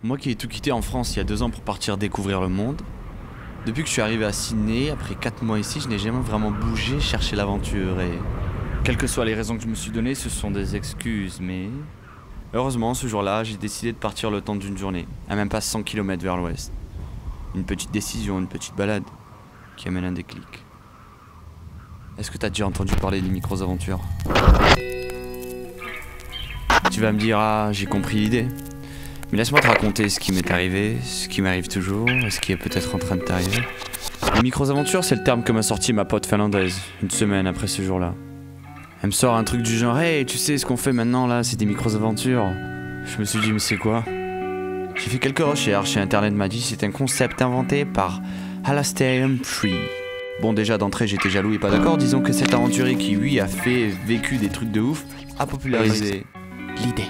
Moi qui ai tout quitté en France il y a 2 ans pour partir découvrir le monde, depuis que je suis arrivé à Sydney, après 4 mois ici, je n'ai jamais vraiment bougé chercher l'aventure et... Quelles que soient les raisons que je me suis données, ce sont des excuses, mais... Heureusement, ce jour-là, j'ai décidé de partir le temps d'une journée, à même pas 100 km vers l'ouest. Une petite décision, une petite balade, qui amène un déclic. Est-ce que t'as déjà entendu parler des micro-aventures? Tu vas me dire, ah, j'ai compris l'idée. Mais laisse-moi te raconter ce qui m'est arrivé, ce qui m'arrive toujours, et ce qui est peut-être en train de t'arriver. Les micro-aventures, c'est le terme que m'a sorti ma pote finlandaise, une semaine après ce jour-là. Elle me sort un truc du genre, hey, tu sais ce qu'on fait maintenant là, c'est des micro-aventures. Je me suis dit, mais c'est quoi? J'ai fait quelques recherches et Internet m'a dit c'est un concept inventé par Alastair Humphrey. Bon, déjà d'entrée j'étais jaloux et pas d'accord, disons que cet aventurier qui lui a vécu des trucs de ouf, a popularisé l'idée.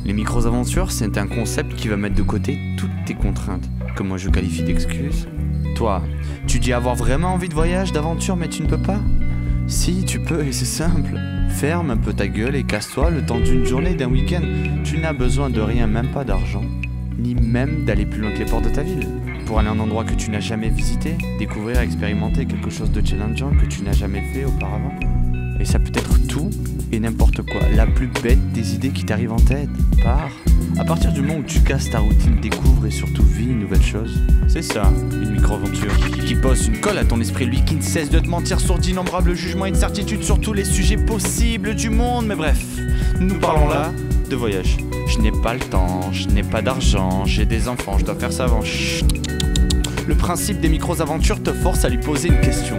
Les micro-aventures, c'est un concept qui va mettre de côté toutes tes contraintes, que moi je qualifie d'excuses. Toi, tu dis avoir vraiment envie de voyage, d'aventure, mais tu ne peux pas? Si, tu peux, et c'est simple. Ferme un peu ta gueule et casse-toi le temps d'une journée, d'un week-end. Tu n'as besoin de rien, même pas d'argent, ni même d'aller plus loin que les portes de ta ville. Pour aller à un endroit que tu n'as jamais visité, découvrir, expérimenter quelque chose de challengeant que tu n'as jamais fait auparavant. Et ça peut être tout et n'importe quoi, la plus bête des idées qui t'arrivent en tête. Pars. À partir du moment où tu casses ta routine, découvre et surtout vis une nouvelle chose. C'est ça, une micro-aventure qui pose une colle à ton esprit, lui qui ne cesse de te mentir sur d'innombrables jugements et de certitudes sur tous les sujets possibles du monde. Mais bref, nous parlons là de voyage. Je n'ai pas le temps, je n'ai pas d'argent, j'ai des enfants, je dois faire ça avant. Chut. Le principe des micro-aventures te force à lui poser une question.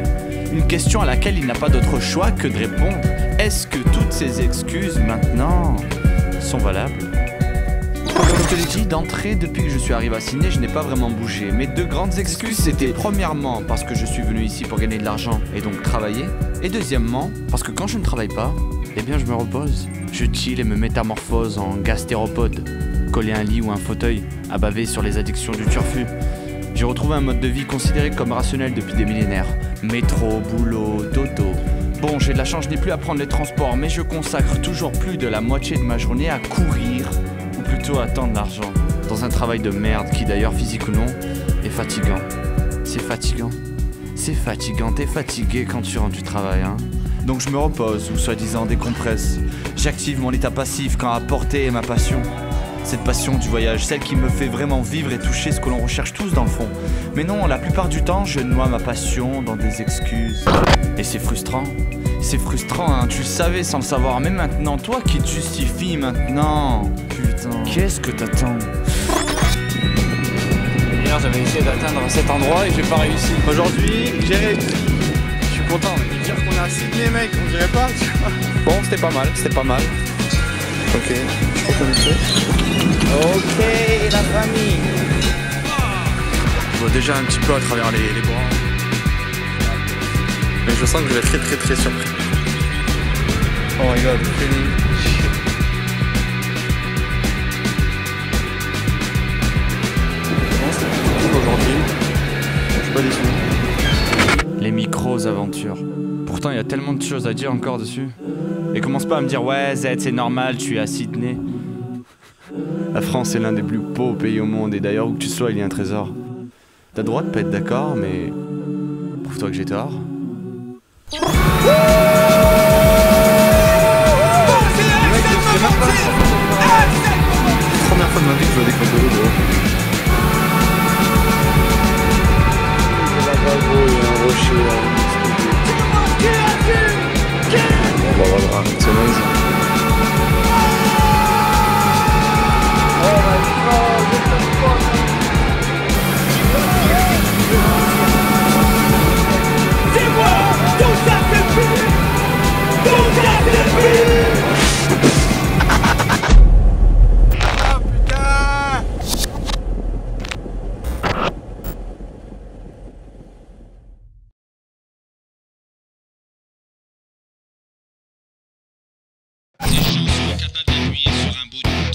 Une question à laquelle il n'a pas d'autre choix que de répondre. Est-ce que toutes ces excuses maintenant sont valables? Comme je te l'ai dit, d'entrée, depuis que je suis arrivé à Sydney, je n'ai pas vraiment bougé. Mes 2 grandes excuses, c'était premièrement parce que je suis venu ici pour gagner de l'argent et donc travailler. Et deuxièmement, parce que quand je ne travaille pas, eh bien je me repose. Je chill et me métamorphose en gastéropode, collé à un lit ou un fauteuil, à baver sur les addictions du turfu. J'ai retrouvé un mode de vie considéré comme rationnel depuis des millénaires. Métro, boulot, dodo. Bon, j'ai de la chance, je n'ai plus à prendre les transports, mais je consacre toujours plus de la moitié de ma journée à courir, ou plutôt à attendre l'argent. Dans un travail de merde qui d'ailleurs, physique ou non, est fatigant. C'est fatigant. C'est fatigant, t'es fatigué quand tu rentres du travail, hein. Donc je me repose, ou soi-disant décompresse. J'active mon état passif quand apporter est ma passion. Cette passion du voyage, celle qui me fait vraiment vivre et toucher ce que l'on recherche tous dans le fond. Mais non, la plupart du temps, je noie ma passion dans des excuses. Et c'est frustrant. C'est frustrant, hein, tu le savais sans le savoir. Mais maintenant, toi qui te justifies maintenant. Putain, qu'est-ce que t'attends? Hier, j'avais essayé d'atteindre cet endroit et j'ai pas réussi. Aujourd'hui, j'ai réussi. Je suis content. Dire qu'on a Sydney, mec, on dirait pas, tu vois. Bon, c'était pas mal, c'était pas mal. Ok, je peux commencer. Ok, la famille. Je vois déjà un petit peu à travers les bras. Mais je sens que je vais être très surpris. Oh my god, feeling. Bon, c'était tout aujourd'hui. Je suis pas déçu. Les micros-aventures. Pourtant, il y a tellement de choses à dire encore dessus. Et commence pas à me dire ouais Z c'est normal, tu es à Sydney. La France est l'un des plus beaux pays au monde et d'ailleurs où que tu sois il y a un trésor. T'as le droit de pas être d'accord mais prouve-toi que j'ai tort. Première fois de ma vie que je vois des concours dehors. Là-bas gros il y a un rocher. On va voir le c'est nice. Oh my god, what the fuck? C'est moi, tout ça c'est fini. Tout ça c'est fini. Ah putain.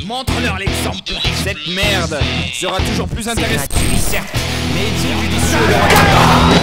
Montre-leur l'exemple. Cette merde sera toujours plus intéressante. Certes, mais est-il judicieux de regarder?